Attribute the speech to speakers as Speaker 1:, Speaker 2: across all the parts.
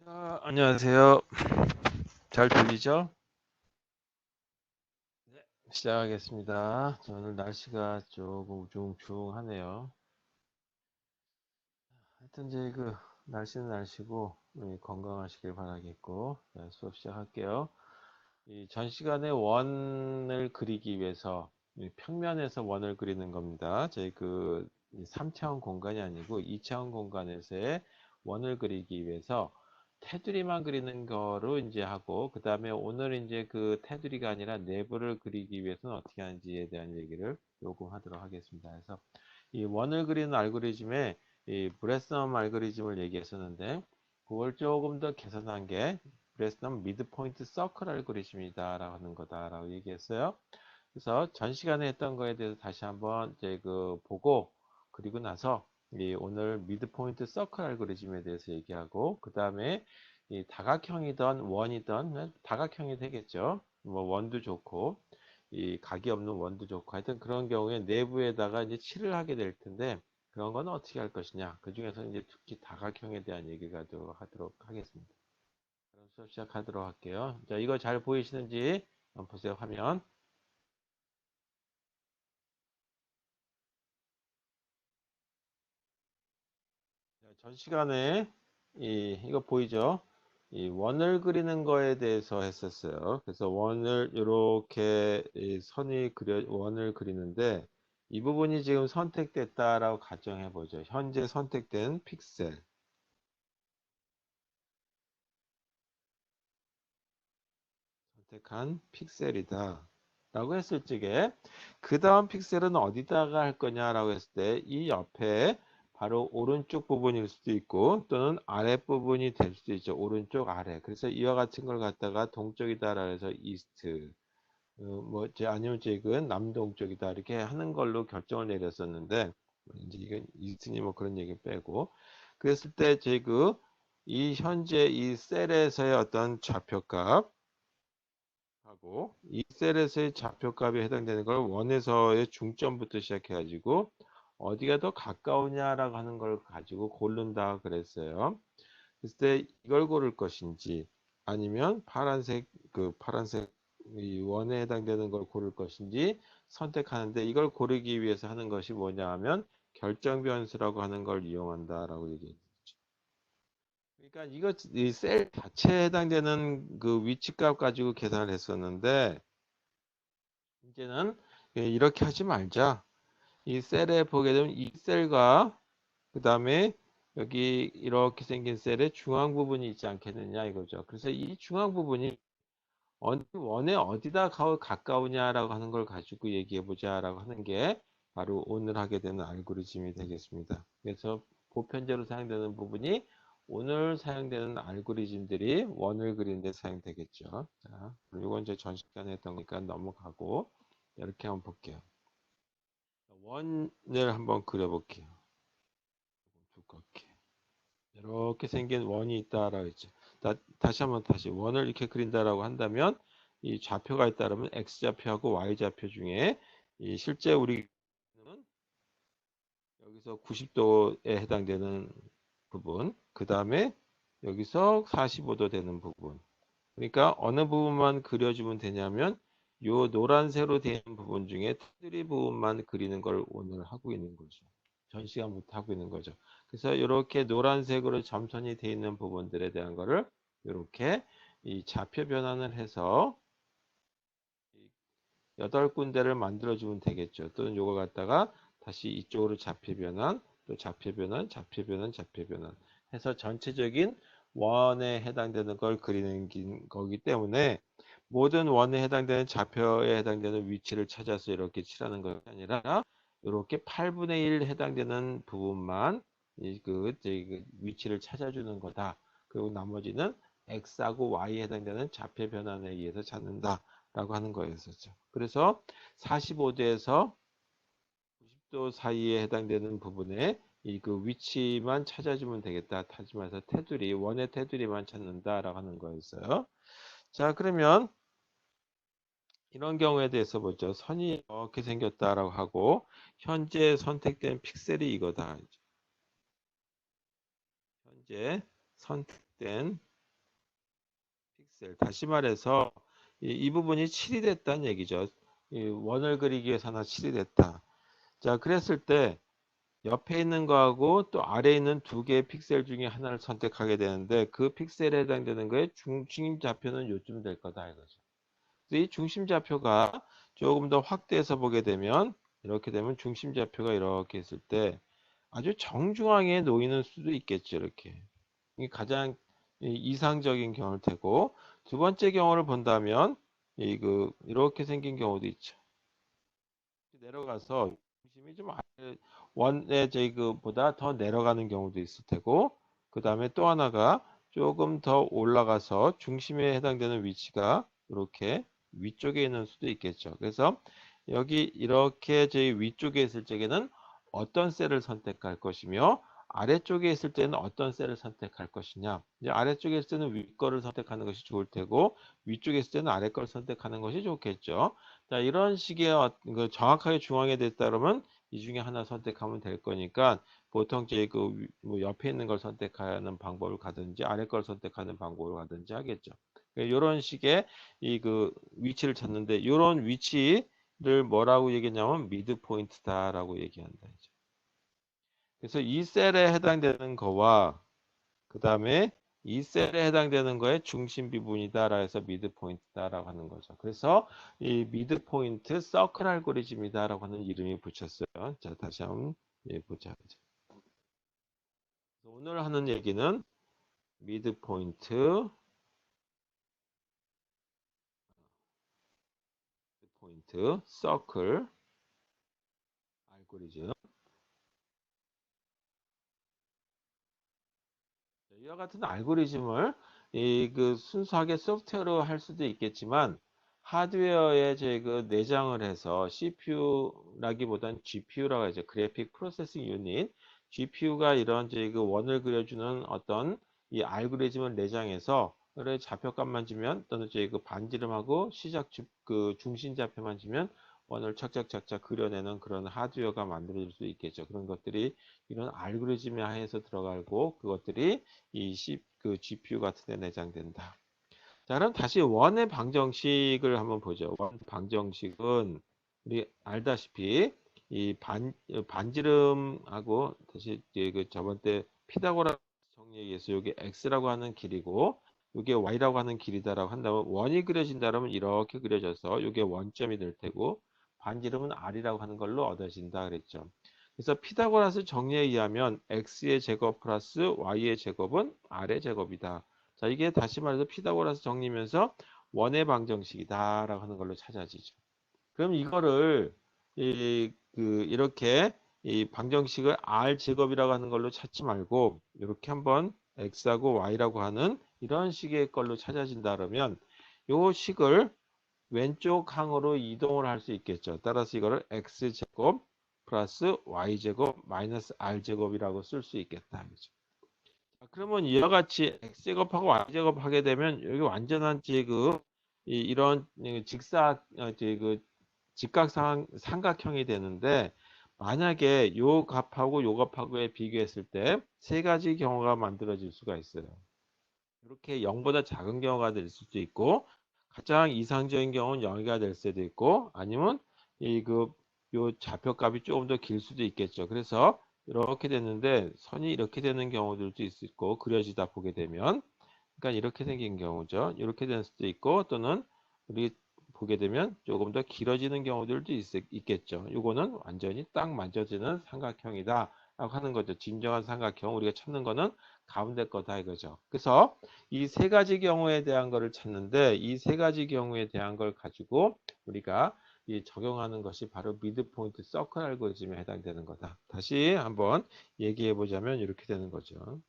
Speaker 1: 안녕하세요. 잘 들리죠? 네. 시작하겠습니다. 오늘 날씨가 조금 우중충하네요. 하여튼 이제 날씨는 날씨고 건강하시길 바라겠고, 수업 시작할게요. 이 전 시간에 원을 그리기 위해서 이 평면에서 원을 그리는 겁니다. 저희 3차원 공간이 아니고 2차원 공간에서의 원을 그리기 위해서 테두리만 그리는 거로 이제 하고, 그 다음에 오늘 이제 그 테두리가 아니라 내부를 그리기 위해서는 어떻게 하는지에 대한 얘기를 요구하도록 하겠습니다. 그래서 이 원을 그리는 알고리즘에 이 브레스넘 알고리즘을 얘기했었는데, 그걸 조금 더 개선한 게 브레스넘 미드포인트 서클 알고리즘이다 라고 하는 거다라고 얘기했어요. 그래서 전 시간에 했던 거에 대해서 다시 한번 이제 보고, 그리고 나서 이 오늘 미드포인트 서클 알고리즘에 대해서 얘기하고, 그 다음에 이 다각형이던 원이던 다각형이 되겠죠. 뭐 원도 좋고 이 각이 없는 원도 좋고, 하여튼 그런 경우에 내부에다가 이제 칠을 하게 될 텐데, 그런 거는 어떻게 할 것이냐. 그 중에서 이제 특히 다각형에 대한 얘기를 하도록 하겠습니다. 그럼 수업 시작하도록 할게요. 자, 이거 잘 보이시는지 한번 보세요, 화면. 자, 전 시간에 이거 보이죠? 이 원을 그리는 거에 대해서 했었어요. 그래서 원을 이렇게 선이 원을 그리는데, 이 부분이 지금 선택됐다라고 가정해 보죠. 현재 선택된 픽셀. 선택한 픽셀이다 라고 했을 적에, 그 다음 픽셀은 어디다가 할 거냐라고 했을 때 이 옆에 바로 오른쪽 부분일 수도 있고 또는 아랫부분이 될 수도 있죠. 오른쪽 아래. 그래서 이와 같은 걸 갖다가 동쪽이다라 해서 이스트, 아니면 지금 남동쪽이다 이렇게 하는 걸로 결정을 내렸었는데, 이제 이건 이스트니 뭐 그런 얘기 빼고, 그랬을 때 이 현재 이 셀에서의 어떤 좌표값 하고 이 셀에서의 좌표값에 해당되는 걸 원에서의 중점부터 시작해 가지고 어디가 더 가까우냐라고 하는 걸 가지고 고른다 그랬어요. 그랬을 때 이걸 고를 것인지, 아니면 파란색 이 원에 해당되는 걸 고를 것인지 선택하는데, 이걸 고르기 위해서 하는 것이 뭐냐 하면 결정 변수라고 하는 걸 이용한다라고 얘기했죠. 그러니까 이 셀 자체에 해당되는 그 위치값 가지고 계산을 했었는데, 이제는 이렇게 하지 말자. 이 셀에 보게 되면 이 셀과 그 다음에 여기 이렇게 생긴 셀의 중앙 부분이 있지 않겠느냐 이거죠. 그래서 이 중앙 부분이 원에 어디다 가까우냐라고 하는 걸 가지고 얘기해 보자라고 하는 게 바로 오늘 하게 되는 알고리즘이 되겠습니다. 그래서 보편적으로 사용되는 부분이 오늘 사용되는 알고리즘들이 원을 그리는 데 사용되겠죠. 자, 이건 이제 전 시간에 했던 거니까 넘어가고 이렇게 한번 볼게요. 원을 한번 그려볼게요. 두껍게. 이렇게 생긴 원이 있다라고 했죠. 다시 한번 원을 이렇게 그린다라고 한다면 이 좌표가 있다면 x좌표하고 y좌표 중에 이 실제 우리는 여기서 90도에 해당되는 부분, 그 다음에 여기서 45도 되는 부분. 그러니까 어느 부분만 그려주면 되냐면 요 노란색으로 되어 있는 부분 중에 테두리 부분만 그리는 걸 오늘 하고 있는 거죠. 전 시간부터 하고 있는 거죠. 그래서 이렇게 노란색으로 점선이 되어 있는 부분들에 대한 거를 이렇게 이 좌표 변환을 해서 8군데를 만들어주면 되겠죠. 또는 요거 갖다가 다시 이쪽으로 좌표 변환, 또 좌표 변환, 좌표 변환, 좌표 변환 해서 전체적인 원에 해당되는 걸 그리는 거기 때문에, 모든 원에 해당되는 좌표에 해당되는 위치를 찾아서 이렇게 칠하는 것이 아니라 이렇게 8분의 1 해당되는 부분만 위치를 찾아주는 거다. 그리고 나머지는 x하고 y에 해당되는 좌표 변환에 의해서 찾는다 라고 하는 거였었죠. 그래서 45도에서 90도 사이에 해당되는 부분에 이 위치만 찾아주면 되겠다. 타지면서 원의 테두리만 찾는다라고 하는 거였어요. 자, 그러면 이런 경우에 대해서 보죠. 선이 이렇게 생겼다라고 하고 현재 선택된 픽셀이 이거다. 현재 선택된 픽셀. 다시 말해서 이 부분이 7이 됐다는 얘기죠. 이 원을 그리기 위해서 하나 7이 됐다. 자, 그랬을 때 옆에 있는 거하고 또 아래에 있는 두 개의 픽셀 중에 하나를 선택하게 되는데 그 픽셀에 해당되는 거에 중심 좌표는 요쯤 될 거다 이거죠. 그래서 이 중심 좌표가 조금 더 확대해서 보게 되면 이렇게 되면 중심 좌표가 이렇게 있을 때 아주 정중앙에 놓이는 수도 있겠죠. 이렇게. 이게 가장 이상적인 경우일 테고 두 번째 경우를 본다면 이렇게 생긴 경우도 있죠. 내려가서 중심이 좀 원의 제그보다 더 내려가는 경우도 있을 테고 그 다음에 또 하나가 조금 더 올라가서 중심에 해당되는 위치가 이렇게 위쪽에 있는 수도 있겠죠. 그래서 여기 이렇게 제 위쪽에 있을 적에는 어떤 셀을 선택할 것이며 아래쪽에 있을 때는 어떤 셀을 선택할 것이냐. 이제 아래쪽에 있을 때는 위 거를 선택하는 것이 좋을 테고 위쪽에 있을 때는 아래 거를 선택하는 것이 좋겠죠. 자, 이런 식의 정확하게 중앙에 됐다 그러면 이 중에 하나 선택하면 될 거니까 보통 뭐 옆에 있는 걸 선택하는 방법을 가든지 아래 걸 선택하는 방법을 가든지 하겠죠. 이런 식의 위치를 찾는데 이런 위치를 뭐라고 얘기했냐면 미드 포인트다라고 얘기한다. 이제. 그래서 이 셀에 해당되는 거와 그 다음에 이 셀에 해당되는 거에 중심 부분이다라 해서 미드 포인트다라고 하는 거죠. 그래서 이 미드 포인트 서클 알고리즘이다라고 하는 이름이 붙였어요. 자, 다시 한번 보자. 오늘 하는 얘기는 미드 포인트 서클 알고리즘. 이와 같은 알고리즘을 순수하게 소프트웨어로 할 수도 있겠지만 하드웨어에 내장을 해서 CPU라기보단 GPU라고 하죠. 그래픽 프로세싱 유닛. GPU가 이런 원을 그려주는 어떤 이 알고리즘을 내장해서 그래 좌표값만 주면 또는 반지름하고 중심 좌표만 주면 원을 착착착착 그려내는 그런 하드웨어가 만들어질 수 있겠죠. 그런 것들이 이런 알고리즘에 하에서 들어가고 그것들이 GPU 같은 데 내장된다. 자, 그럼 다시 원의 방정식을 한번 보죠. 원 방정식은 우리 알다시피 반지름하고 다시 저번 때 피타고라스 정리에 의해서 이게 x라고 하는 길이고 이게 y라고 하는 길이다라고 한다면 원이 그려진다면 이렇게 그려져서 이게 원점이 될 테고 반지름은 r이라고 하는 걸로 얻어진다 그랬죠. 그래서 피타고라스 정리에 의하면 x의 제곱 플러스 y의 제곱은 r의 제곱이다. 자, 이게 다시 말해서 피타고라스 정리면서 원의 방정식이다라고 하는 걸로 찾아지죠. 그럼 이거를 이렇게 이 방정식을 r 제곱이라고 하는 걸로 찾지 말고 이렇게 한번 x하고 y라고 하는 이런 식의 걸로 찾아진다 그러면 요 식을 왼쪽 항으로 이동을 할 수 있겠죠. 따라서 이거를 x제곱 플러스 y제곱 마이너스 r제곱이라고 쓸 수 있겠다. 그죠? 그러면 이와 같이 x제곱하고 y제곱 하게 되면 여기 완전한 이런 삼각형이 되는데 만약에 요 값하고 요 값하고에 비교했을 때 세 가지 경우가 만들어질 수가 있어요. 이렇게 0보다 작은 경우가 될 수도 있고 가장 이상적인 경우는 0이가 될 수도 있고 아니면 요 좌표값이 조금 더 길 수도 있겠죠. 그래서 이렇게 됐는데 선이 이렇게 되는 경우들도 있고 그려지다 보게 되면 그러니까 이렇게 생긴 경우죠. 이렇게 될 수도 있고 또는 우리 보게 되면 조금 더 길어지는 경우들도 있겠죠. 이거는 완전히 딱 만져지는 삼각형이다 라고 하는 거죠. 진정한 삼각형 우리가 찾는 거는 가운데 거다 이거죠. 그래서 이 세 가지 경우에 대한 거를 찾는데 이 세 가지 경우에 대한 걸 가지고 우리가 적용하는 것이 바로 미드포인트 서클 알고리즘에 해당되는 거다. 다시 한번 얘기해 보자면 이렇게 되는 거죠.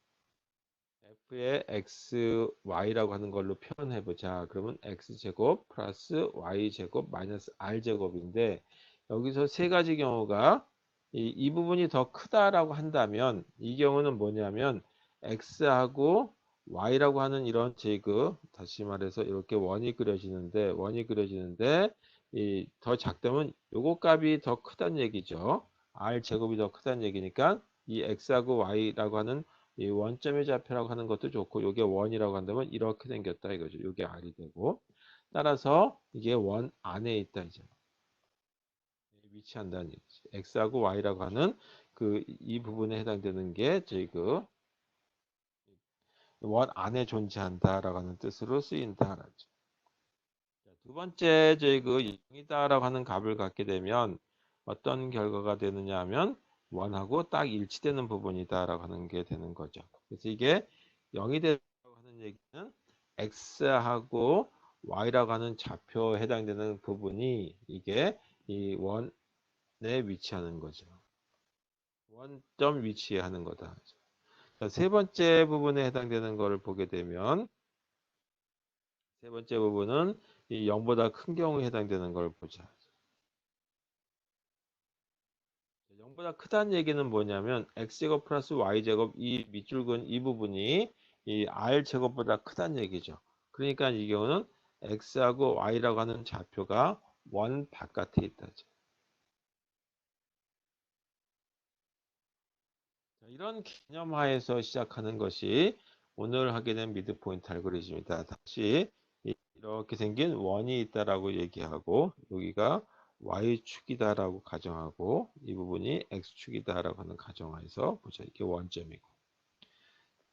Speaker 1: f의 x, y라고 하는 걸로 표현해 보자. 그러면 x제곱 플러스 y제곱 마이너스 r제곱인데 여기서 세 가지 경우가 이 부분이 더 크다라고 한다면 이 경우는 뭐냐면 x하고 y라고 하는 이런 다시 말해서 이렇게 원이 그려지는데 이 더 작다면 요거 값이 더 크다는 얘기죠. r제곱이 더 크다는 얘기니까 이 x하고 y라고 하는 이 원점의 좌표라고 하는 것도 좋고 요게 원이라고 한다면 이렇게 생겼다 이거죠. 요게 R이 되고 따라서 이게 원 안에 있다 이제 위치한다는 얘기지. X하고 Y라고 하는 그 이 부분에 해당되는 게 저희 그 원 안에 존재한다라고 하는 뜻으로 쓰인다라죠. 두 번째 저희 그 0이다라고 하는 값을 갖게 되면 어떤 결과가 되느냐 하면 원하고 딱 일치되는 부분이다라고 하는 게 되는 거죠. 그래서 이게 0이 되라고 하는 얘기는 x하고 y라고 하는 좌표에 해당되는 부분이 이게 이 원에 위치하는 거죠. 원점 위치에 하는 거다. 자, 세 번째 부분에 해당되는 거를 보게 되면 세 번째 부분은 이 0보다 큰 경우에 해당되는 걸 보자. 0보다 크다는 얘기는 뭐냐면 x제곱 플러스 y제곱 이 밑줄근 이 부분이 이 r제곱보다 크다는 얘기죠. 그러니까 이 경우는 x하고 y라고 하는 좌표가 원 바깥에 있다죠. 이런 개념하에서 시작하는 것이 오늘 하게 된 미드포인트 알고리즘이다. 다시 이렇게 생긴 원이 있다라고 얘기하고 여기가 y축이다라고 가정하고 이 부분이 x축이다라고 하는 가정하에서 보자. 이게 원점이고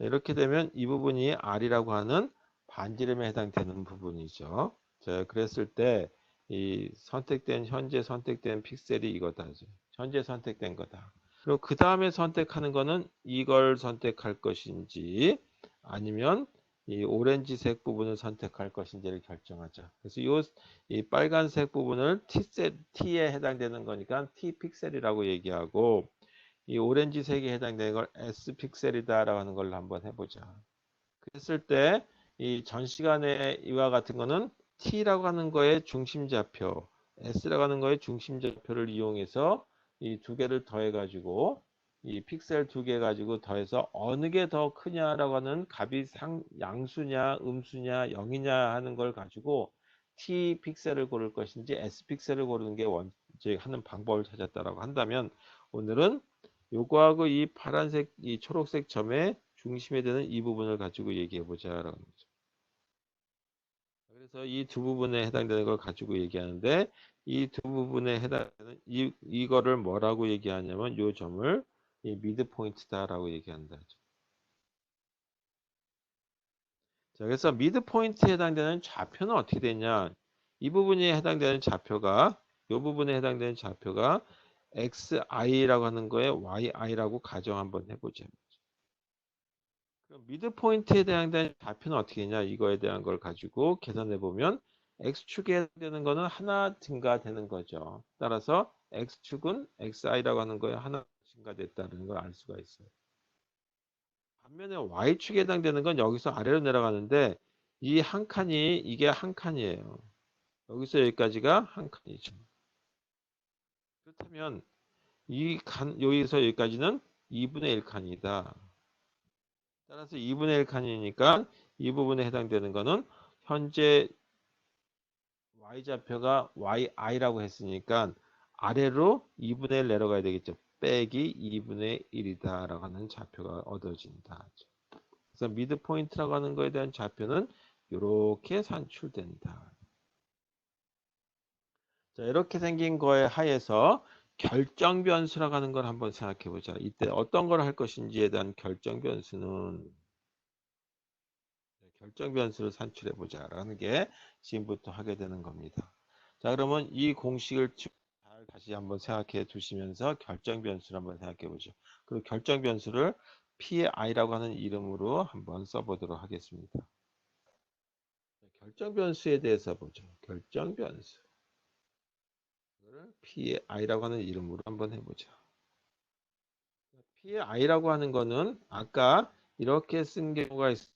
Speaker 1: 이렇게 되면 이 부분이 R이라고 하는 반지름에 해당되는 부분이죠. 자, 그랬을 때 이 선택된 현재 선택된 픽셀이 이거다. 현재 선택된 거다. 그리고 그 다음에 선택하는 거는 이걸 선택할 것인지 아니면 이 오렌지색 부분을 선택할 것인지를 결정하자. 그래서 이 빨간색 부분을 T에 해당되는 거니까 T 픽셀이라고 얘기하고 이 오렌지색에 해당되는 걸 S 픽셀이다라고 하는 걸로 한번 해보자. 그랬을 때 이 전 시간에 이와 같은 거는 T라고 하는 거의 중심좌표, S라고 하는 거의 중심좌표를 이용해서 이 두 개를 더해가지고 이 픽셀 두 개 가지고 더해서 어느 게 더 크냐라고 하는 값이 양수냐, 음수냐, 0이냐 하는 걸 가지고 T 픽셀을 고를 것인지 S 픽셀을 고르는 게 이제 하는 방법을 찾았다라고 한다면 오늘은 요거하고 이 파란색, 이 초록색 점의 중심에 되는 이 부분을 가지고 얘기해 보자라는 거죠. 그래서 이 두 부분에 해당되는 걸 가지고 얘기하는데 이 두 부분에 해당되는 이거를 뭐라고 얘기하냐면 요 점을 이 미드 포인트다라고 얘기한다. 자, 그래서 미드 포인트에 해당되는 좌표는 어떻게 되냐? 이 부분에 해당되는 좌표가 이 부분에 해당되는 좌표가 xi라고 하는 거에 yi라고 가정 한번 해보자. 그럼 미드 포인트에 대한 좌표는 어떻게 되냐? 이거에 대한 걸 가지고 계산해 보면 x축에 해당되는 거는 하나 증가되는 거죠. 따라서 x축은 xi라고 하는 거에 하나 증가됐다는 걸 알 수가 있어요. 반면에 y축에 해당되는 건 여기서 아래로 내려가는데 이 한 칸이 이게 한 칸이에요. 여기서 여기까지가 한 칸이죠. 그렇다면 이 칸 여기서 여기까지는 2분의 1 칸이다. 따라서 2분의 1 칸이니까 이 부분에 해당되는 거는 현재 y좌표가 yi라고 했으니까 아래로 2분의 1 내려가야 되겠죠. 빼기 2분의 1이다라고 하는 좌표가 얻어진다. 그래서 미드 포인트라고 하는 거에 대한 좌표는 이렇게 산출된다. 자, 이렇게 생긴 거에 하에서 결정 변수라고 하는 걸 한번 생각해 보자. 이때 어떤 걸 할 것인지에 대한 결정 변수는 결정 변수를 산출해 보자라는 게 지금부터 하게 되는 겁니다. 자, 그러면 이 공식을 잘 다시 한번 생각해 두시면서 결정 변수를 한번 생각해 보죠. 그리고 결정 변수를 PI라고 하는 이름으로 한번 써보도록 하겠습니다. 결정 변수에 대해서 보죠. 결정 변수. PI라고 하는 이름으로 한번 해보자. PI라고 하는 거는 아까 이렇게 쓴 경우가 있어요.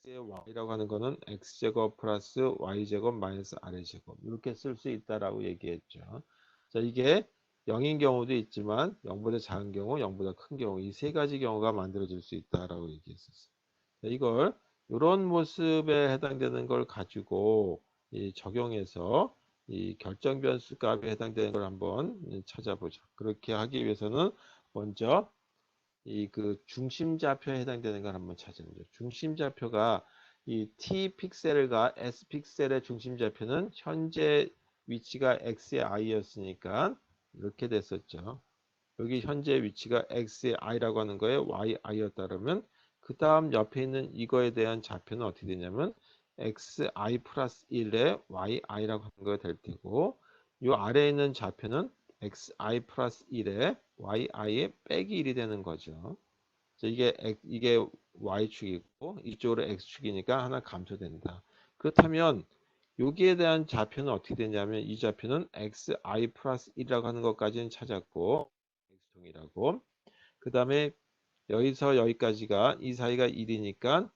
Speaker 1: x의 y라고 하는 거는 x제곱 플러스 y제곱 마이너스 r제곱 이렇게 쓸 수 있다라고 얘기했죠. 자, 이게 0인 경우도 있지만 0보다 작은 경우, 0보다 큰 경우 이 세 가지 경우가 만들어질 수 있다라고 얘기했었어요. 자, 이걸 이런 모습에 해당되는 걸 가지고 적용해서 이 결정 변수 값에 해당되는 걸 한번 찾아보죠. 그렇게 하기 위해서는 먼저 이 그 중심 좌표에 해당되는 걸 한번 찾으면 돼요. 중심 좌표가 이 T 픽셀과 S 픽셀의 중심 좌표는 현재 위치가 x의 i였으니까 이렇게 됐었죠. 여기 현재 위치가 x의 i라고 하는 거에 yi였다 그러면 그 다음 옆에 있는 이거에 대한 좌표는 어떻게 되냐면 xi 플러스 1에 yi라고 하는 거가 될 테고 이 아래에 있는 좌표는 xi 플러스 1에 yi 빼기 1이 되는 거죠. 이게 y축이고 이쪽으로 x축이니까 하나 감소된다. 그렇다면 여기에 대한 좌표는 어떻게 되냐면 이 좌표는 xi 플러스 1이라고 하는 것까지는 찾았고 x통이라고 그 다음에 여기서 여기까지가 이 사이가 1이니까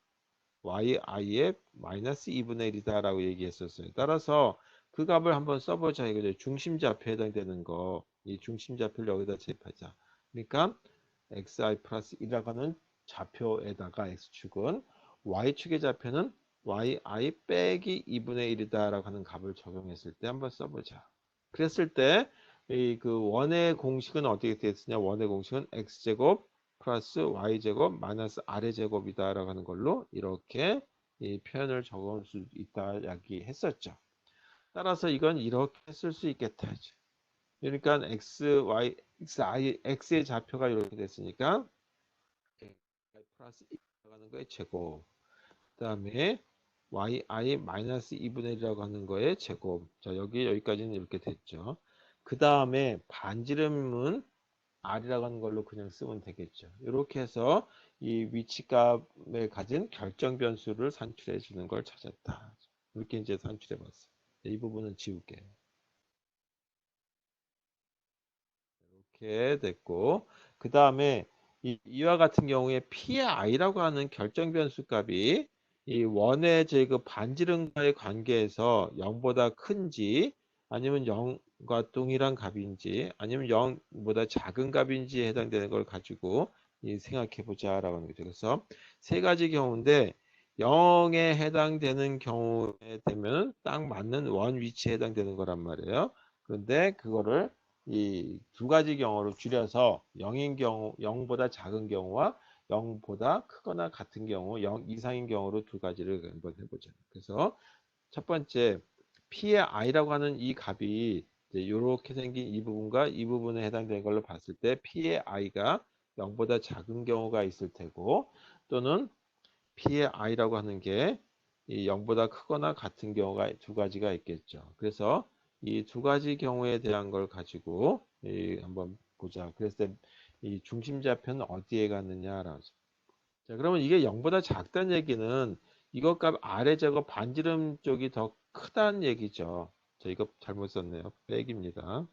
Speaker 1: yi의 마이너스 2분의 1이다 라고 얘기했었어요. 따라서 그 값을 한번 써보자 이거죠. 중심좌표에 해당되는 거 이 중심좌표를 여기다 대입하자. 그러니까 xi 플러스 1이라고 하는 좌표에다가 x축은 y축의 좌표는 yi 빼기 2분의 1이다 라고 하는 값을 적용했을 때 한번 써보자. 그랬을 때 이 그 원의 공식은 어떻게 됐으냐. 원의 공식은 x제곱 플러스 y제곱 마이너스 r의 제곱이다 라고 하는 걸로 이렇게 이 표현을 적을 수 있다 이야기했었죠. 따라서 이건 이렇게 쓸 수 있겠다. 그러니까 x의 좌표가 이렇게 됐으니까 플러스 1 들어가는 거의 제곱. 그 다음에 yi 마이너스 2분의 1이라고 하는 거의 제곱. 자, 여기까지는 이렇게 됐죠. 그 다음에 반지름은 r이라고 하는 걸로 그냥 쓰면 되겠죠. 이렇게 해서 이 위치값에 가진 결정 변수를 산출해 주는 걸 찾았다. 이렇게 이제 산출해 봤어요. 이 부분은 지울게요. 이렇게 됐고 그 다음에 이와 같은 경우에 P의 I라고 하는 결정 변수 값이 이 원의 제그 반지름과의 관계에서 0보다 큰지 아니면 0과 동일한 값인지 아니면 0보다 작은 값인지에 해당되는 걸 가지고 생각해 보자 라고 하는 거죠. 그래서 세 가지 경우인데 0에 해당되는 경우에 되면 딱 맞는 원 위치에 해당되는 거란 말이에요. 그런데 그거를 이 두 가지 경우로 줄여서 0인 경우, 0보다 작은 경우와 0보다 크거나 같은 경우, 0 이상인 경우로 두 가지를 한번 해보자. 그래서 첫 번째, P의 I라고 하는 이 값이 이렇게 생긴 이 부분과 이 부분에 해당되는 걸로 봤을 때 P의 I가 0보다 작은 경우가 있을 테고 또는 P의 I라고 하는 게 이 0보다 크거나 같은 경우가 두 가지가 있겠죠. 그래서 이 두 가지 경우에 대한 걸 가지고 한번 보자. 그랬을 때 이 중심좌표는 어디에 갔느냐라고. 자, 그러면 이게 0보다 작다는 얘기는 이것 값 아래 제곱 반지름 쪽이 더 크다는 얘기죠. 자, 이거 잘못 썼네요. 백입니다.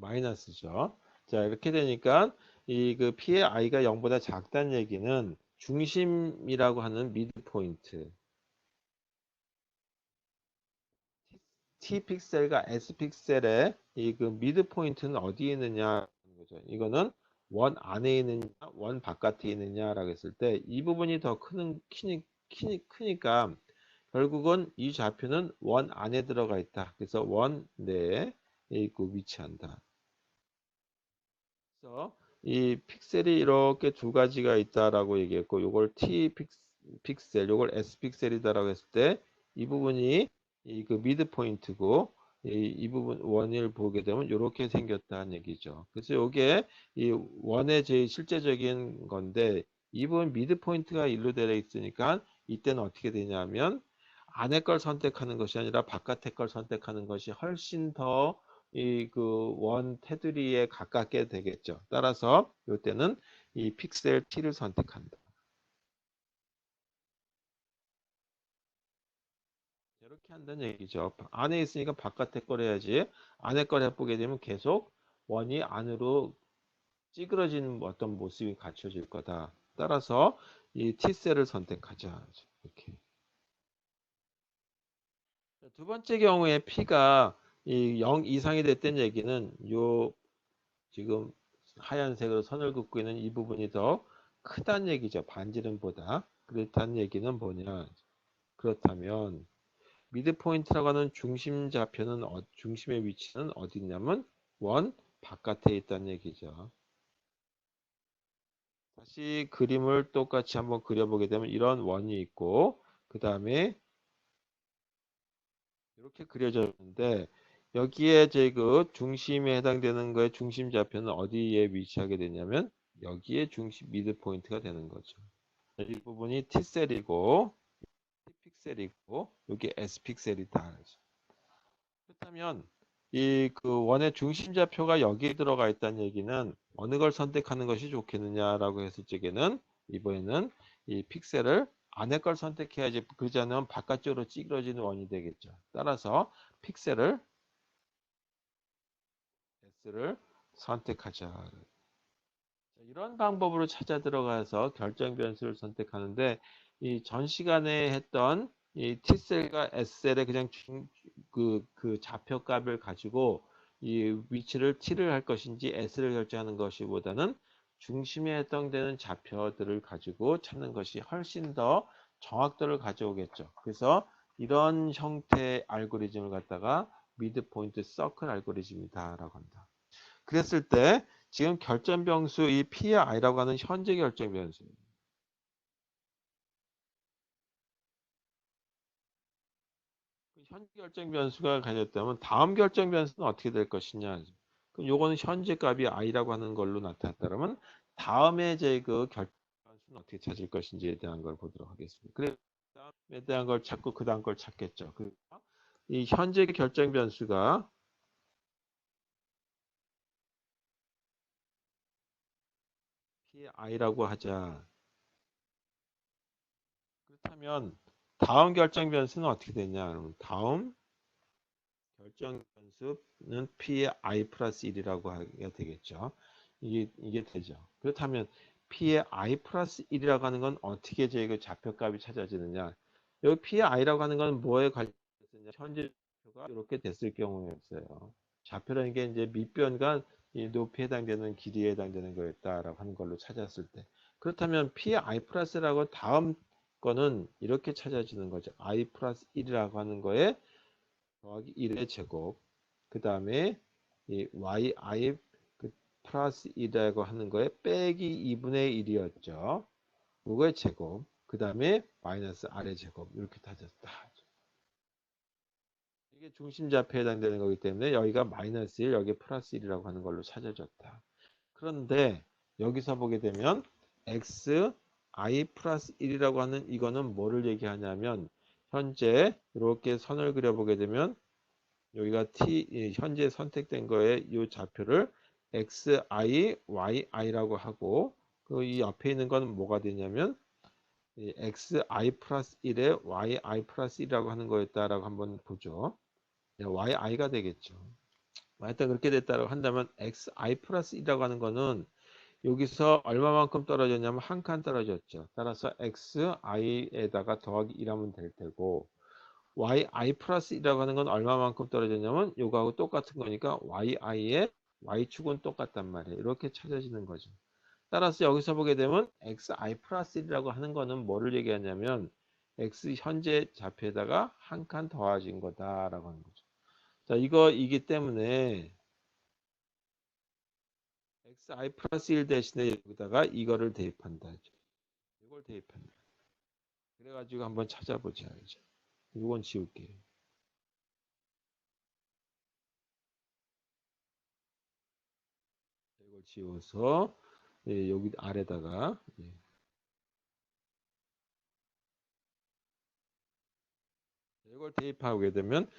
Speaker 1: 마이너스죠. 자, 이렇게 되니까 이 그 P의 I가 0보다 작다는 얘기는 중심이라고 하는 미드 포인트 T 픽셀과 S 픽셀의 이 그 미드 포인트는 어디에 있느냐 거죠. 이거는 원 안에 있느냐, 원 바깥에 있느냐라고 했을 때 이 부분이 더 크니까 결국은 이 좌표는 원 안에 들어가 있다. 그래서 원 내에 있고 위치한다. 그래서 이 픽셀이 이렇게 두 가지가 있다라고 얘기했고 요걸 T 픽셀, 요걸 S 픽셀이다라고 했을 때 이 부분이 이 그 미드 포인트고 이 부분 원을 보게 되면 이렇게 생겼다는 얘기죠. 그래서 요게 이 원의 제일 실제적인 건데 이 부분 미드 포인트가 일로 되어 있으니까 이때는 어떻게 되냐면 안에 걸 선택하는 것이 아니라 바깥의 걸 선택하는 것이 훨씬 더 이 그 원 테두리에 가깝게 되겠죠. 따라서 이때는 이 픽셀 T를 선택한다. 이렇게 한다는 얘기죠. 안에 있으니까 바깥에 걸 해야지. 안에 걸 해보게 되면 계속 원이 안으로 찌그러지는 어떤 모습이 갖춰질 거다. 따라서 이 T셀을 선택하자. 이렇게. 두 번째 경우에 P가 이 0 이상이 됐다는 얘기는 요 지금 하얀색으로 선을 긋고 있는 이 부분이 더 크다는 얘기죠. 반지름보다. 그렇다는 얘기는 뭐냐. 그렇다면 미드 포인트라고 하는 중심 좌표는 중심의 위치는 어디 있냐면 원 바깥에 있다는 얘기죠. 다시 그림을 똑같이 한번 그려보게 되면 이런 원이 있고 그 다음에 이렇게 그려져 있는데 여기에 제 그 중심에 해당되는 거의 중심 좌표는 어디에 위치하게 되냐면 여기에 중심 미드 포인트가 되는 거죠. 이 부분이 T셀이고 T픽셀이고 여기 S픽셀이다. 그렇다면 이 그 원의 중심 좌표가 여기에 들어가 있다는 얘기는 어느 걸 선택하는 것이 좋겠느냐라고 했을 적에는 이번에는 이 픽셀을 안에 걸 선택해야지 그러지 않으면 바깥쪽으로 찌그러지는 원이 되겠죠. 따라서 픽셀을 S를 선택하자. 이런 방법으로 찾아 들어가서 결정 변수를 선택하는데 이 전 시간에 했던 이 T셀과 S셀의 그냥 그 좌표값을 가지고 이 위치를 T를 할 것인지 S를 결정하는 것이보다는 중심에 해당되는 좌표들을 가지고 찾는 것이 훨씬 더 정확도를 가져오겠죠. 그래서 이런 형태의 알고리즘을 갖다가 미드 포인트 서클 알고리즘이다라고 합니다. 그랬을 때 지금 결정 변수 이 P의 I라고 하는 현재 결정 변수. 현재 결정 변수가 가졌다면 다음 결정 변수는 어떻게 될 것이냐. 그럼 요거는 현재 값이 I라고 하는 걸로 나타났다면 다음에 제 그 결정 변수는 어떻게 찾을 것인지에 대한 걸 보도록 하겠습니다. 그래서 다음에 대한 걸 찾고 그 다음 걸 찾겠죠. 그래서 이 현재 결정 변수가 P의 I라고 하자. 그렇다면 다음 결정 변수는 어떻게 되냐? 그러면 다음 결정 변수는 P의 I 플러스 1이라고 하게 되겠죠. 이게 되죠. 그렇다면 P의 I 플러스 1이라고 하는 건 어떻게 저희가 좌표값이 찾아지느냐. 여기 P의 I라고 하는 건 뭐에 관련해서냐. 현재 좌표가 이렇게 됐을 경우였어요. 좌표라는 게 이제 밑변과 이 높이에 해당되는 길이에 해당되는 거였다라고 하는 걸로 찾았을 때. 그렇다면 P의 I 플러스라고 다음 거는 이렇게 찾아지는 거죠. I 플러스 1이라고 하는 거에 더하기 1의 제곱 그 다음에 이 yi 그 플러스 2라고 하는 거에 빼기 2분의 1이었죠. 그거의 제곱 그 다음에 마이너스 r의 제곱 이렇게 다졌다. 이게 중심좌표에 해당되는 거기 때문에 여기가 마이너스 1 여기 플러스 1이라고 하는 걸로 찾아졌다. 그런데 여기서 보게 되면 x i 플러스 1이라고 하는 이거는 뭐를 얘기하냐면 현재 이렇게 선을 그려보게 되면 여기가 현재 선택된 거에 이 좌표를 xi, yi라고 하고 그 이 옆에 있는 건 뭐가 되냐면 xi 플러스 1에 yi 플러스 1이라고 하는 거였다라고 한번 보죠. yi가 되겠죠. 하여튼 그렇게 됐다고 한다면 xi 플러스 1이라고 하는 거는 여기서 얼마만큼 떨어졌냐면 한 칸 떨어졌죠. 따라서 xi에다가 더하기 1하면 될 테고 yi 플러스 1이라고 하는 건 얼마만큼 떨어졌냐면 요거하고 똑같은 거니까 yi의 y축은 똑같단 말이에요. 이렇게 찾아지는 거죠. 따라서 여기서 보게 되면 xi 플러스 1이라고 하는 거는 뭐를 얘기하냐면 x 현재 좌표에다가 한 칸 더해진 거다라고 하는 거죠. 자, 이기 때문에 xi 플러스 1 대신에 여기다가 이거를 대입한다. 이걸 대입한다. 그래가지고 한번 찾아보자. 이제. 이건 지울게요. 이걸 지워서 여기 아래다가 이걸 대입하게 되면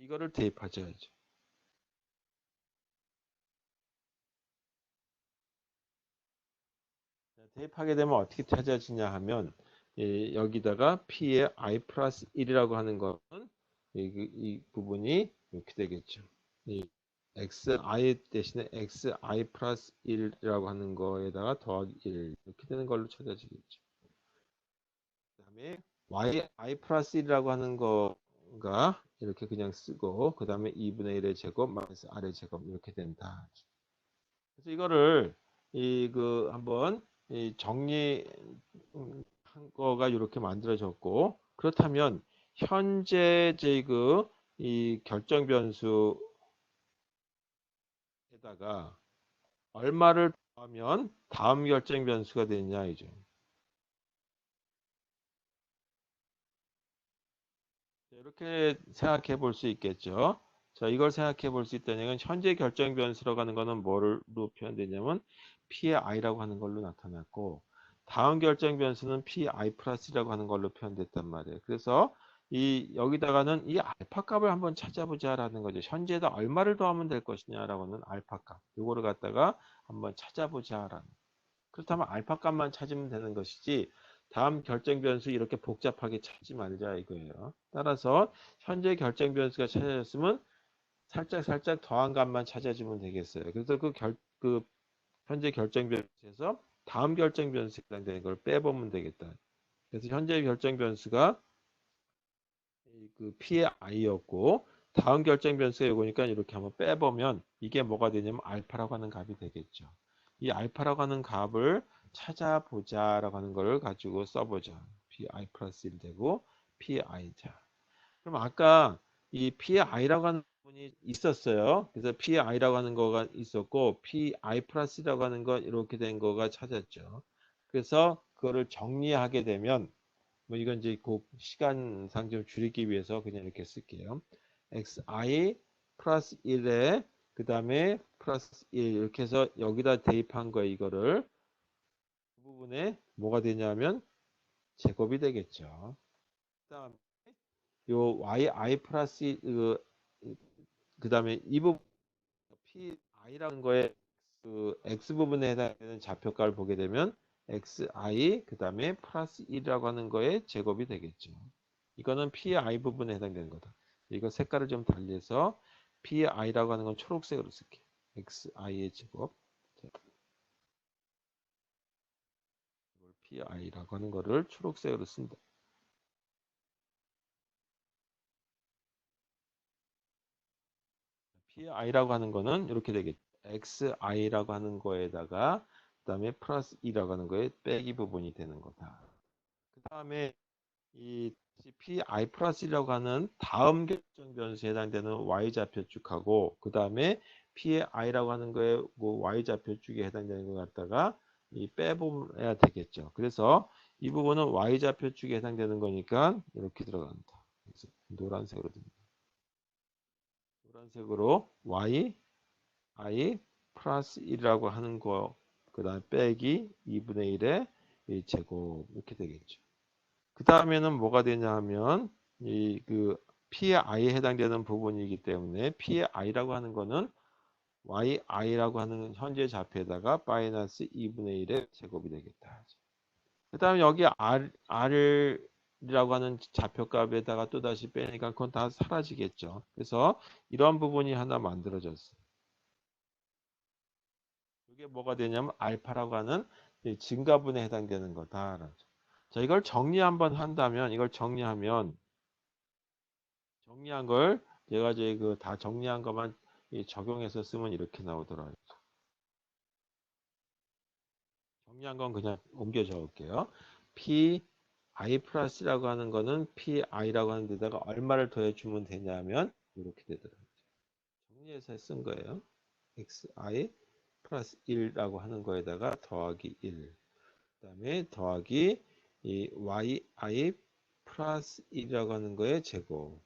Speaker 1: 이거를 대입하죠. 이제. 대입하게 되면 어떻게 찾아지냐 하면 여기다가 P의 I 플러스 1이라고 하는 것은 이 부분이 이렇게 되겠죠. 이 xi 대신에 xi 플러스 1이라고 하는 거에다가 더하기 1 이렇게 되는 걸로 찾아지겠죠. 그 다음에 yi 플러스 1이라고 하는 거가 이렇게 그냥 쓰고 그 다음에 2분의 1의 제곱 마이너스 r의 제곱 이렇게 된다. 그래서 이거를 한번 정리한 거가 이렇게 만들어졌고 그렇다면 현재 이 결정 변수에다가 여기다가 얼마를 더하면 다음 결정 변수가 되냐 이죠. 이렇게 생각해 볼 수 있겠죠. 자, 이걸 생각해 볼 수 있다는 건 현재 결정 변수라고 하는 거는 뭐로 표현되냐면 PI라고 하는 걸로 나타났고 다음 결정 변수는 PI 플러스라고 하는 걸로 표현됐단 말이에요. 그래서 이 여기다가는 이 알파 값을 한번 찾아보자라는 거죠. 현재에다 얼마를 더하면 될 것이냐라고 하는 알파 값. 이거를 갖다가 한번 찾아보자라는. 그렇다면 알파 값만 찾으면 되는 것이지 다음 결정 변수 이렇게 복잡하게 찾지 말자 이거예요. 따라서 현재 결정 변수가 찾아졌으면 살짝 더한 값만 찾아주면 되겠어요. 그래서 그 현재 결정 변수에서 다음 결정 변수에 해당되는 걸 빼보면 되겠다. 그래서 현재 결정 변수가 그 P의 I였고 다음 결정 변수가 이거니까 이렇게 한번 빼보면 이게 뭐가 되냐면 알파라고 하는 값이 되겠죠. 이 알파라고 하는 값을 찾아보자라고 하는 걸 가지고 써보자. Pi 플러스 1 되고 Pi 자. 그럼 아까 이 Pi라고 하는 부분이 있었어요. 그래서 Pi라고 하는 거가 있었고 Pi 플러스라고 하는 거 이렇게 된 거가 찾았죠. 그래서 그거를 정리하게 되면 뭐 이건 이제 그 시간상 좀 줄이기 위해서 그냥 이렇게 쓸게요. xi 플러스 1에 그 다음에 플러스 1 이렇게 해서 여기다 대입한 거예요. 이거를 그 부분에 뭐가 되냐면 제곱이 되겠죠. 그 다음에 요 yi 플러스 그 다음에 이 부분 pi라는 거에 그 x 부분에 해당되는 좌표값을 보게 되면 xi 그 다음에 플러스 1이라고 하는 거에 제곱이 되겠죠. 이거는 pi 부분에 해당되는 거다. 이거 색깔을 좀 달리해서 pi라고 하는 건 초록색으로 쓸게요. xi의 제곱. pi라고 하는 거를 초록색으로 쓴다. pi라고 하는 거는 이렇게 되겠죠. xi라고 하는 거에다가 그다음에 플러스 2라고 하는 거에 빼기 부분이 되는 거다. 그 다음에 이 PI 플러스라고 하는 다음 결정 변수에 해당되는 Y좌표축하고 그 다음에 PI라고 하는 거에 뭐 Y좌표축에 해당되는 것 갖다가 이 빼보면 되겠죠. 그래서 이 부분은 Y좌표축에 해당되는 거니까 이렇게 들어간다. 그래서 노란색으로 듭니다. 노란색으로 Y, I 플러스 1이라고 하는 거, 그 다음에 빼기 2분의 1의 제곱 이렇게 되겠죠. 그 다음에는 뭐가 되냐 하면 이 그 P의 I에 해당되는 부분이기 때문에 P의 I라고 하는 거는 yi라고 하는 현재 좌표에다가 마이너스 2분의 1의 제곱이 되겠다. 그 다음에 여기 r이라고 하는 좌표값에다가 또다시 빼니까 그건 다 사라지겠죠. 그래서 이런 부분이 하나 만들어졌어요. 이게 뭐가 되냐면 알파라고 하는 증가분에 해당되는 거다. 자, 이걸 정리 한번 한다면 이걸 정리한 걸 제가 이제 그 다 정리한 것만 적용해서 쓰면 이렇게 나오더라고요. 정리한 건 그냥 옮겨 적을게요. P I 플러스라고 하는 거는 P I라고 하는 데다가 얼마를 더해주면 되냐면 이렇게 되더라고요. 정리해서 쓴 거예요. X I 플러스 1라고 하는 거에다가 더하기 1. 그 다음에 더하기 이 Y I 플러스 1이라고 하는 거의 제곱.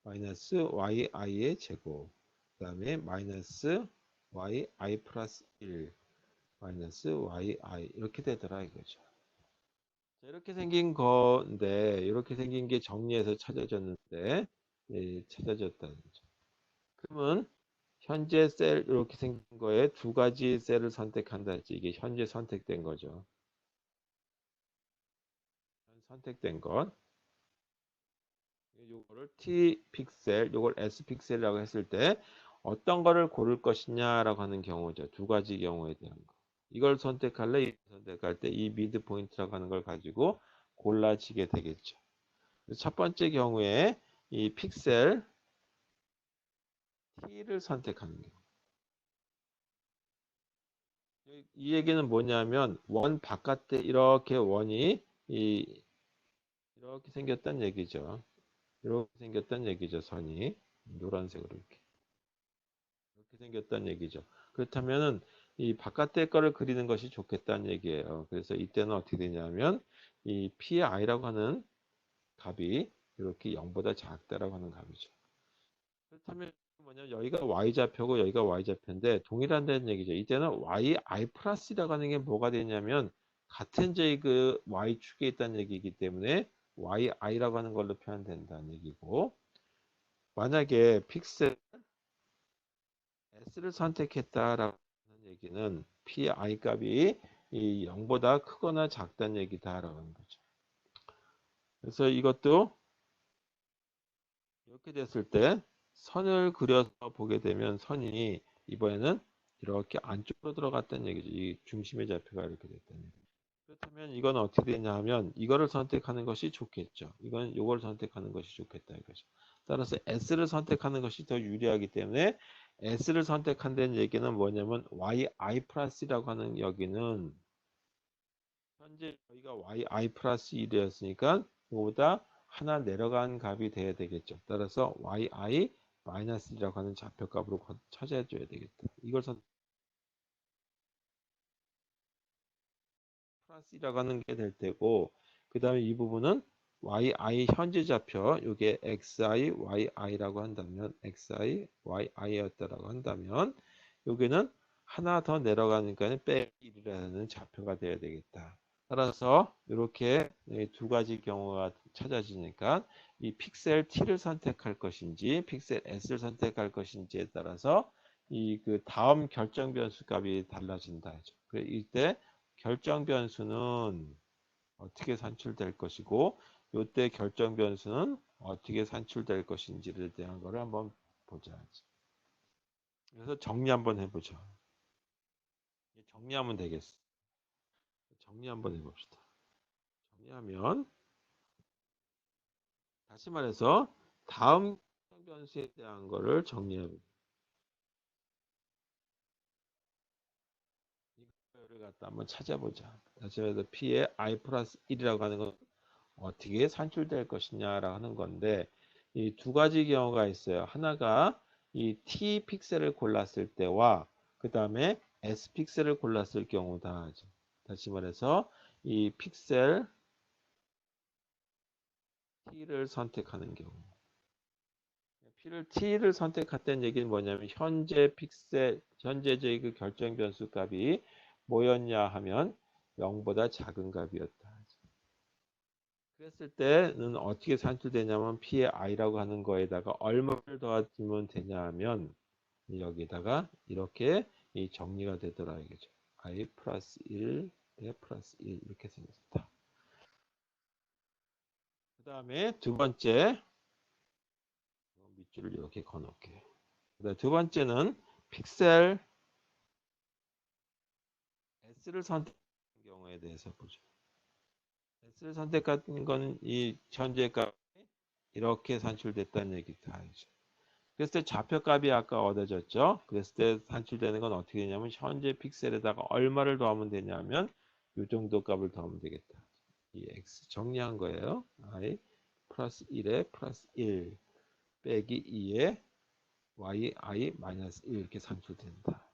Speaker 1: 마이너스 yi의 제곱 그 다음에 마이너스 yi 플러스 1 마이너스 yi 이렇게 되더라 이거죠. 자, 이렇게 생긴 건데 이렇게 생긴 게 정리해서 찾아졌는데 찾아졌다는 거죠. 그러면 현재 셀 이렇게 생긴 거에 두 가지 셀을 선택한다 했지. 이게 현재 선택된 거죠. 선택된 것 요거를 T 픽셀, 요걸 S 픽셀이라고 했을 때 어떤 거를 고를 것이냐라고 하는 경우죠. 두 가지 경우에 대한 거. 이걸 선택할래? 이걸 선택할 때 이 미드 포인트라고 하는 걸 가지고 골라지게 되겠죠. 첫 번째 경우에 이 픽셀 T를 선택하는 경우. 이 얘기는 뭐냐면 원 바깥에 이렇게 원이 이렇게 생겼단 얘기죠. 이렇게 생겼단 얘기죠. 선이 노란색으로 이렇게. 이렇게 생겼단 얘기죠. 그렇다면은 이 바깥의 거를 그리는 것이 좋겠다는 얘기예요. 그래서 이때는 어떻게 되냐면 이 P의 I라고 하는 값이 이렇게 0보다 작다라고 하는 값이죠. 그렇다면 뭐냐 여기가 y좌표고 여기가 y좌표인데 동일한다는 얘기죠. 이때는 yi 플러스라고 하는 게 뭐가 되냐면 같은 그 y축에 있다는 얘기이기 때문에 yi라고 하는 걸로 표현된다는 얘기고, 만약에 픽셀 s를 선택했다라는 얘기는 p i 값이 이 0보다 크거나 작다는 얘기다라고 하는 거죠. 그래서 이것도 이렇게 됐을 때 선을 그려서 보게 되면 선이 이번에는 이렇게 안쪽으로 들어갔다는 얘기죠. 이 중심의 좌표가 이렇게 됐다는 얘기죠. 그렇다면 이건 어떻게 되냐 하면 이거를 선택하는 것이 좋겠죠. 이건 이걸 선택하는 것이 좋겠다 이거죠. 따라서 S를 선택하는 것이 더 유리하기 때문에 S를 선택한다는 얘기는 뭐냐면 yi 플러스라고 하는 여기는 현재 저희가 yi 플러스 1이었으니까 이거보다 하나 내려간 값이 돼야 되겠죠. 따라서 yi 마이너스 1이라고 하는 좌표값으로 찾아줘야 되겠다. 이걸 플러스 1이라고 하는 게 될 테고, 그 다음에 이 부분은 yi 현재 좌표, 이게 xi, yi라고 한다면 xi, yi였다라고 한다면 여기는 하나 더 내려가니까 빼기 1이라는 좌표가 돼야 되겠다. 따라서 이렇게 두 가지 경우가 찾아지니까 이 픽셀 T를 선택할 것인지 픽셀 S를 선택할 것인지에 따라서 이 그 다음 결정 변수 값이 달라진다. 이때 결정 변수는 어떻게 산출될 것이고 이때 결정 변수는 어떻게 산출될 것인지에 대한 거를 한번 보자. 그래서 정리 한번 해보죠. 정리하면 되겠어. 정리 한번 해봅시다. 정리하면 다시 말해서 다음 변수에 대한 거를 정리해보죠. 이거를 갖다 한번 찾아보자. 다시 말해서 P의 I 플러스 1이라고 하는 건 어떻게 산출될 것이냐라고 하는 건데 이 두 가지 경우가 있어요. 하나가 이 T 픽셀을 골랐을 때와 그 다음에 S 픽셀을 골랐을 경우다. 다시 말해서 이 픽셀 T를 선택하는 경우. T를 선택했다는 얘기는 뭐냐면 현재 픽셀, 현재의 그 결정 변수 값이 뭐였냐 하면 0보다 작은 값이었다. 그랬을 때는 어떻게 산출되냐면 P의 I라고 하는 거에다가 얼마를 더하면 되냐 하면 여기다가 이렇게 이 정리가 되더라 이거죠. I 플러스 1, 대 플러스 1 이렇게 생겼다. 그 다음에 두 번째 밑줄을 이렇게 그어놓을게. 그다음 두 번째는 픽셀 S를 선택한 경우에 대해서 보죠. S를 선택한 건 이 현재 값이 이렇게 산출됐다는 얘기다. 그랬을 때 좌표값이 아까 얻어졌죠. 그랬을 때 산출되는 건 어떻게 되냐면 현재 픽셀에다가 얼마를 더하면 되냐면 이 정도 값을 더하면 되겠다. 이 x 정리한 거예요. i 플러스 1에 플러스 1 빼기 2에 yi 마이너스 1 이렇게 산출된다.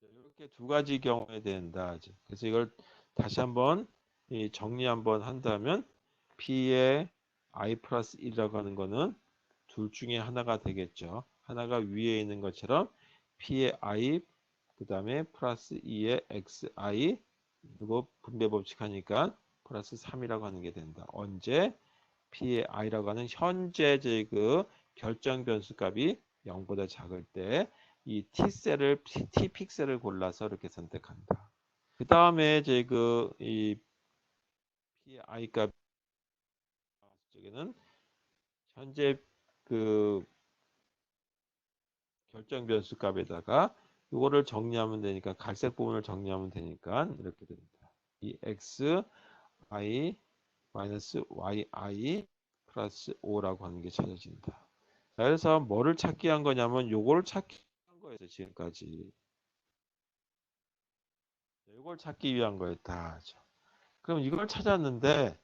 Speaker 1: 이렇게 두 가지 경우에 된다. 그래서 이걸 다시 한번 정리 한번 한다면 P의 I 플러스 1이라고 하는 거는 둘 중에 하나가 되겠죠. 하나가 위에 있는 것처럼 P의 I 그 다음에 플러스 2의 XI 그리고 분배 법칙 하니까 플러스 3이라고 하는 게 된다. 언제? P의 I라고 하는 현재 그 결정 변수 값이 0보다 작을 때 이 T셀을 T 픽셀을 골라서 이렇게 선택한다. 그 다음에 이 P의 I 값 쪽에는 현재 그 결정 변수 값에다가 이거를 정리하면 되니까 갈색 부분을 정리하면 되니까 이렇게 됩니다. 이 x i 마이너스 yi 플러스 5라고 하는 게 찾아진다. 자, 그래서 뭐를 찾기 위한 거냐면 요거를 찾기 위한 거였어요. 지금까지. 이걸 찾기 위한 거였다. 그럼 이걸 찾았는데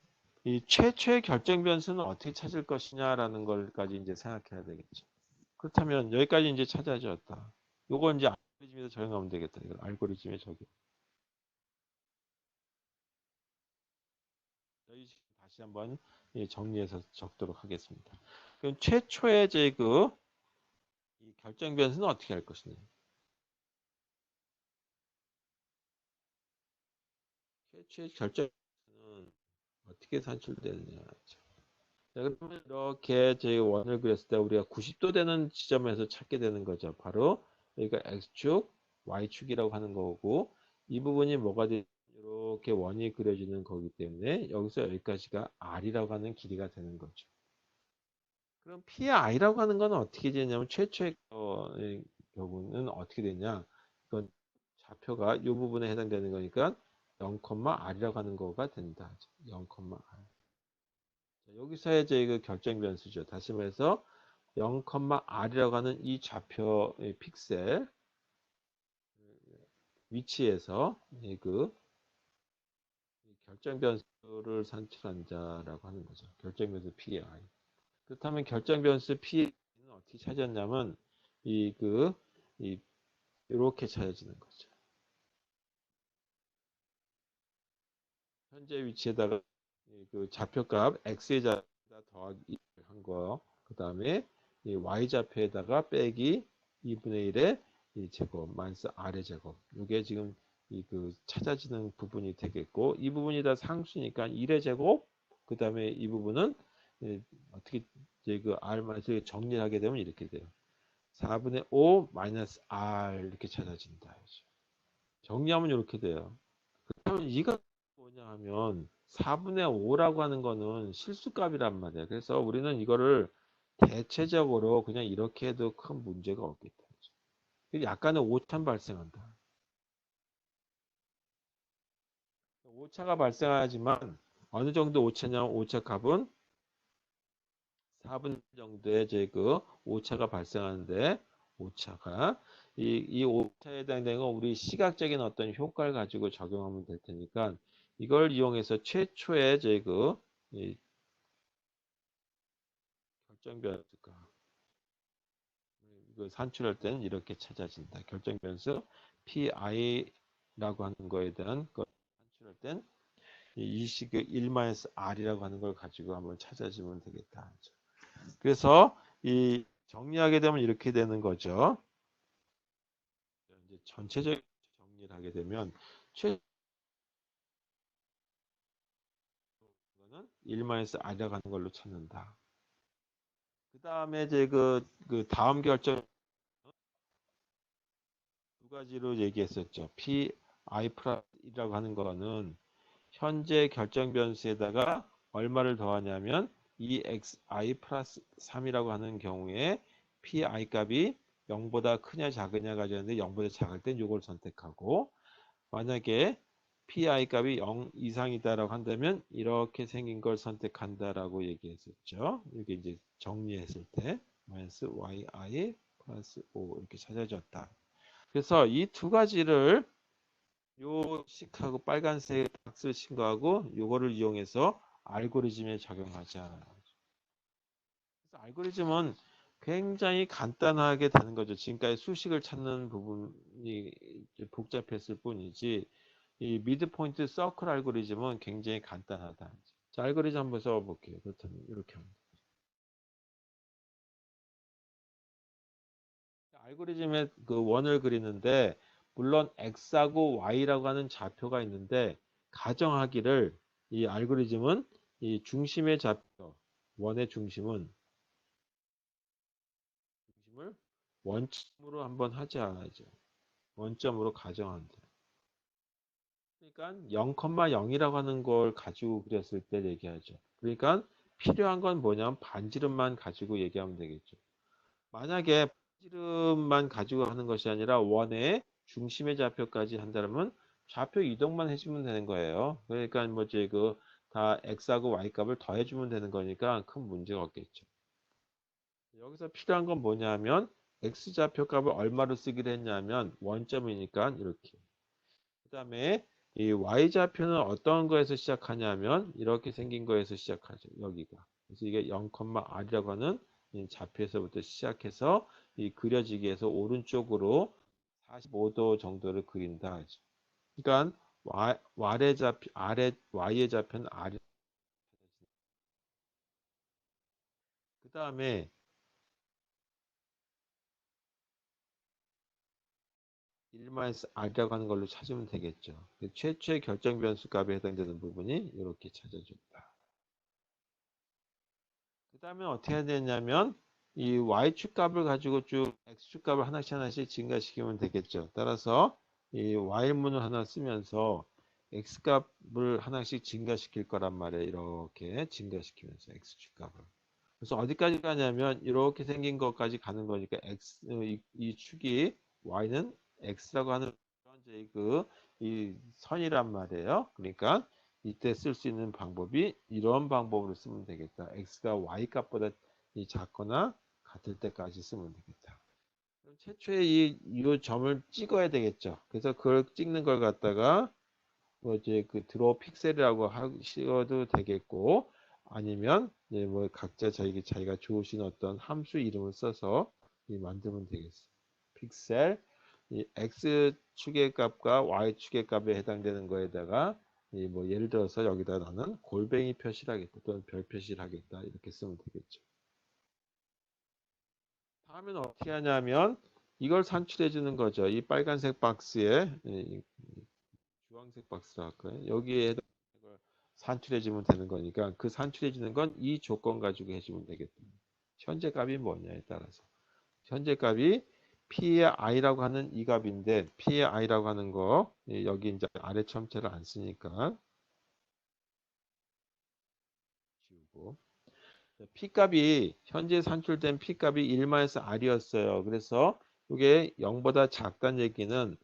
Speaker 1: 이 최초의 결정 변수는 어떻게 찾을 것이냐라는 걸까지 이제 생각해야 되겠죠. 그렇다면 여기까지 이제 찾아졌다. 요거 이제 알고리즘에서 적용하면 되겠다. 이거 알고리즘에 적용. 저희 다시 한번 정리해서 적도록 하겠습니다. 그럼 최초의 이 결정 변수는 어떻게 할 것이냐? 최초의 결정 변수는 어떻게 산출되느냐? 자, 그러면 이렇게 제 원을 그렸을 때 우리가 90도 되는 지점에서 찾게 되는 거죠. 바로 여기가 X축, Y축이라고 하는 거고 이 부분이 뭐가 되냐? 이렇게 원이 그려지는 거기 때문에 여기서 여기까지가 R이라고 하는 길이가 되는 거죠. 그럼 PI라고 하는 건 어떻게 되냐면 최초의 경우는 어떻게 되냐? 이건 좌표가 이 부분에 해당되는 거니까 0,R이라고 하는 거가 된다. 0,R. 여기서의 그 결정 변수죠. 다시 말해서 0,R이라고 하는 이 좌표의 픽셀 위치에서 그 결정 변수를 산출한다라고 하는 거죠. 결정 변수 PI. 그렇다면 결정 변수 PI는 어떻게 찾았냐면 이 이렇게 찾아지는 거죠. 현재 위치에다가 그 좌표값 x의 좌표에다 더하기 한 거, 그 다음에 이 y 좌표에다가 빼기 2분의 1의 이 제곱 마이너스 r의 제곱. 이게 지금 그 찾아지는 부분이 되겠고 이 부분이 다 상수니까 1의 제곱. 그 다음에 이 부분은 어떻게 이제 그 r 마이너스 정리를 하게 되면 이렇게 돼요. 4분의 5 마이너스 r 이렇게 찾아진다. 정리하면 이렇게 돼요. 그러면 이가 뭐냐 하면 4분의 5라고 하는 거는 실수값이란 말이야. 그래서 우리는 이거를 대체적으로 그냥 이렇게 해도 큰 문제가 없겠다. 약간의 오차는 발생한다. 오차가 발생하지만 어느 정도 오차냐면 오차 값은 4분 정도의 그 오차가 발생하는데 오차가 이 오차에 해당되는 건 우리 시각적인 어떤 효과를 가지고 적용하면 될 테니까 이걸 이용해서 최초의 이 결정 변수가 이거 산출할 때는 이렇게 찾아진다. 결정 변수 PI라고 하는 거에 대한 걸 산출할 땐 이 식의 1-R이라고 하는 걸 가지고 한번 찾아주면 되겠다. 그래서 이 정리하게 되면 이렇게 되는 거죠. 이제 전체적인 정리를 하게 되면 최초는 1-R이라고 하는 걸로 찾는다. 그 다음에 이제 그 다음 결정 두 가지로 얘기했었죠. PI 플러스이라고 하는 거는 현재 결정 변수에다가 얼마를 더하냐면 EXI 플러스 3이라고 하는 경우에 PI 값이 0보다 크냐 작으냐 가졌는데 0보다 작을 땐 이걸 선택하고 만약에 PI 값이 0 이상이다라고 한다면 이렇게 생긴 걸 선택한다라고 얘기했었죠. 이게 이제 정리했을 때 마이너스 YI 플러스 5 이렇게 찾아졌다. 그래서 이 두 가지를 요 식하고 빨간색 박스를 친 거하고 요거를 이용해서 알고리즘에 적용하자. 그래서 알고리즘은 굉장히 간단하게 되는 거죠. 지금까지 수식을 찾는 부분이 복잡했을 뿐이지 이 미드포인트 서클 알고리즘은 굉장히 간단하다. 자, 알고리즘 한번 써볼게요. 그렇다면 이렇게 합니다. 알고리즘의 그 원을 그리는데 물론 x하고 y라고 하는 좌표가 있는데 가정하기를 이 알고리즘은 이 중심의 좌표 원의 중심을 원점으로 한번 하지 않아죠. 원점으로 가정한다. 그러니까 0,0이라고 하는 걸 가지고 그렸을 때 얘기하죠. 그러니까 필요한 건 뭐냐면 반지름만 가지고 얘기하면 되겠죠. 만약에 반지름만 가지고 하는 것이 아니라 원의 중심의 좌표까지 한다면 좌표 이동만 해주면 되는 거예요. 그러니까 뭐지 다 x하고 y 값을 더해주면 되는 거니까 큰 문제가 없겠죠. 여기서 필요한 건 뭐냐면 x 좌표 값을 얼마로 쓰기로 했냐면 원점이니까 이렇게. 그 다음에 이 y 좌표는 어떤 거에서 시작하냐면 이렇게 생긴 거에서 시작하죠. 여기가. 그래서 이게 0,r이라고 하는 이 좌표에서부터 시작해서 이 그려지기 위해서 오른쪽으로 45도 정도를 그린다. 그러니까 Y의 좌표 아래 Y의 좌표는 아래. 그 다음에 1-R이라고 하는 걸로 찾으면 되겠죠. 최초의 결정 변수 값에 해당되는 부분이 이렇게 찾아준다. 그 다음에 어떻게 해야 되냐면 이 y축 값을 가지고 쭉 x축 값을 하나씩 하나씩 증가시키면 되겠죠. 따라서 이 while문을 하나 쓰면서 x 값을 하나씩 증가시킬 거란 말이에요. 이렇게 증가시키면서 x축 값을. 그래서 어디까지 가냐면 이렇게 생긴 것까지 가는 거니까 x 이 축이 y는 x라고 하는 이제 이 선이란 말이에요. 그러니까 이때 쓸 수 있는 방법이 이런 방법으로 쓰면 되겠다. x가 y 값보다 작거나 같을 때까지 쓰면 되겠다. 그럼 최초에 이 점을 찍어야 되겠죠. 그래서 그걸 찍는 걸 갖다가 뭐 이제 그 드로우 픽셀이라고 하셔도 되겠고 아니면 이제 뭐 각자 자기가 좋으신 어떤 함수 이름을 써서 만들면 되겠어요. 픽셀 이 x축의 값과 y축의 값에 해당되는 거에다가 이 뭐 예를 들어서 여기다 나는 골뱅이 표시를 하겠다 또는 별 표시를 하겠다 이렇게 쓰면 되겠죠. 다음엔 어떻게 하냐면 이걸 산출해 주는 거죠. 이 빨간색 박스에 주황색 박스로 할까요? 여기에 해당되는 걸 산출해주면 되는 거니까 그 산출해주는 건 이 조건 가지고 해주면 되겠다. 현재 값이 뭐냐에 따라서. 현재 값이 P의 I라고 하는 이 값인데 P의 I라고 하는 거 여기 이제 아래 첨체를 안 쓰니까 지우고 P 값이 현재 산출된 P 값이 1-R이었어요. 그래서 이게 0보다 작다는 얘기는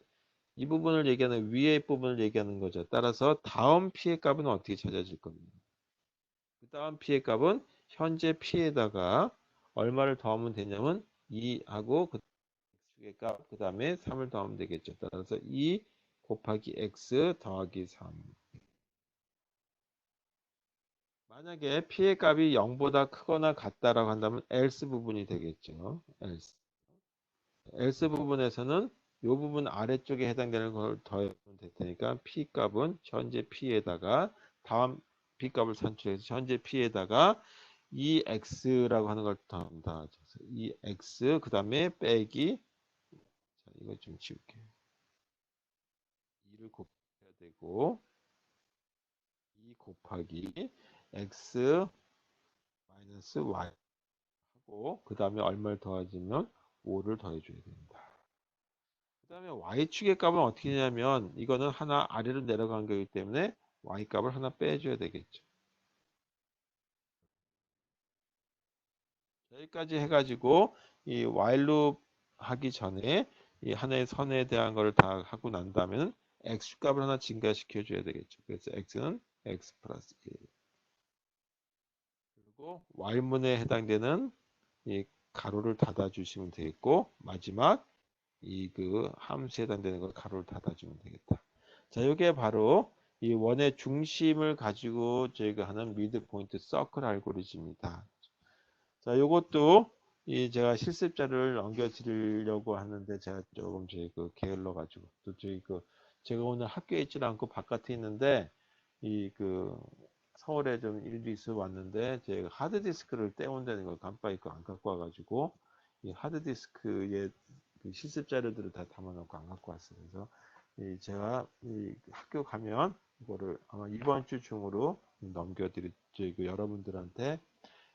Speaker 1: 이 부분을 얘기하는 위의 부분을 얘기하는 거죠. 따라서 다음 P의 값은 어떻게 찾아질 겁니까? 그 다음 P의 값은 현재 P에다가 얼마를 더하면 되냐면 2하고 그 X축의 값, 그 다음에 3을 더하면 되겠죠. 따라서 2 곱하기 X 더하기 3. 만약에 P의 값이 0보다 크거나 같다라고 한다면 else 부분이 되겠죠. else. else 부분에서는 이 부분 아래쪽에 해당되는 걸 더하면 될 테니까 P 값은 현재 P에다가 다음 P 값을 산출해서 현재 P에다가 2x라고 하는 걸 더한다. 2x 그 다음에 빼기 자, 이거 좀 지울게요. 2를 곱해야 되고 2 곱하기 x 마이너스 y 하고 그 다음에 얼마를 더해주면 5를 더해줘야 됩니다. 그 다음에 y축의 값은 어떻게 되냐면 이거는 하나 아래로 내려간 거기 때문에 y값을 하나 빼줘야 되겠죠. 여기까지 해가지고 이 while 하기 전에 이 하나의 선에 대한 걸 다 하고 난 다음에는 x 값을 하나 증가시켜 줘야 되겠죠. 그래서 x는 x 플러스 1 그리고 while문에 해당되는 이 가로를 닫아 주시면 되겠고 마지막 이 그 함수에 해당되는 걸 가로를 닫아 주면 되겠다. 자, 이게 바로 이 원의 중심을 가지고 저희가 하는 미드 포인트 서클 알고리즘입니다. 자, 요것도 이 제가 실습 자료를 넘겨드리려고 하는데 제가 조금 저희 그 게을러 가지고 또 저희 그 제가 오늘 학교에 있지 않고 바깥에 있는데 이 그 서울에 좀 일이 있어 왔는데 제가 하드디스크를 떼온다는 걸 깜빡 잊고 안 갖고 와가지고 이 하드디스크에 그 실습 자료들을 다 담아놓고 안 갖고 왔어요. 그래서 이 제가 이 학교 가면 이거를 아마 이번 주 중으로 넘겨드릴 저희 그 여러분들한테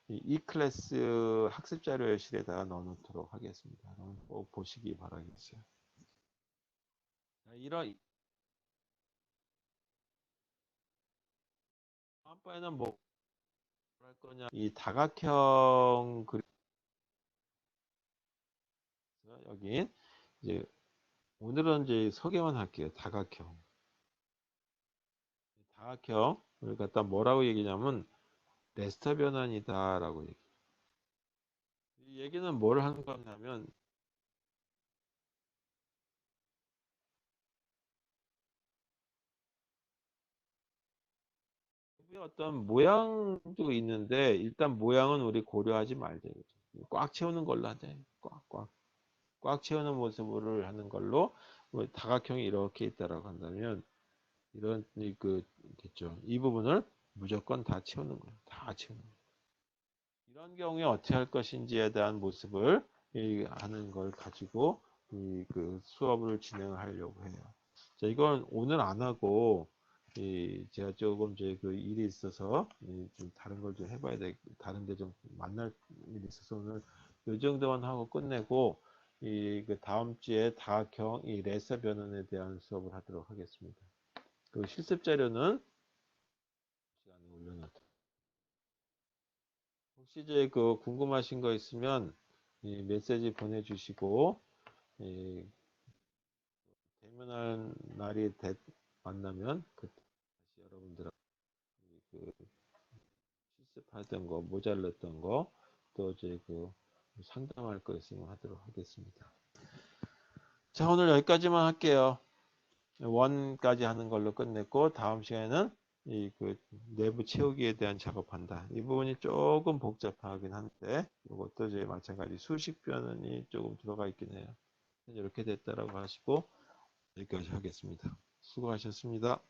Speaker 1: 이 클래스 학습 자료실에다가 넣어놓도록 하겠습니다. 꼭 보시기 바라겠어요. 이런 다음번에는 뭐 할 거냐? 이 다각형 그래서 여기 이제 오늘은 이제 소개만 할게요. 다각형. 다각형을 갖다 뭐라고 얘기냐면 레스터 변환이다라고 얘기. 이 얘기는 뭘 하는 거냐면 어떤 모양도 있는데 일단 모양은 우리 고려하지 말자. 꽉 채우는 걸로 하자. 꽉 채우는 모습을 하는 걸로 뭐 다각형이 이렇게 있다라고 한다면 이런 겠죠. 이 부분을 무조건 다 채우는 거예요. 다 채우는 거예요. 이런 경우에 어떻게 할 것인지에 대한 모습을 하는 걸 가지고 그 수업을 진행하려고 해요. 자, 이건 오늘 안 하고 제가 조금 그 일이 있어서 좀 다른 걸 좀 해봐야 돼. 다른 데 좀 만날 일이 있어서 오늘 이 정도만 하고 끝내고 그 다음 주에 다경 레서 변환에 대한 수업을 하도록 하겠습니다. 그 실습 자료는 시간에 올려놨다. 혹시 이제 그 궁금하신 거 있으면 메시지 보내주시고 대면할 날이 만나면 그때 다시 여러분들하고 그 실습하던 거, 모자랐던 거, 또 이제 그 상담할 거 있으면 하도록 하겠습니다. 자, 오늘 여기까지만 할게요. 원까지 하는 걸로 끝냈고 다음 시간에는 그 내부 채우기에 대한 작업한다. 이 부분이 조금 복잡하긴 한데 이것도 이제 마찬가지 수식 변환이 조금 들어가 있긴 해요. 이렇게 됐다라고 하시고 여기까지 하겠습니다. 수고하셨습니다.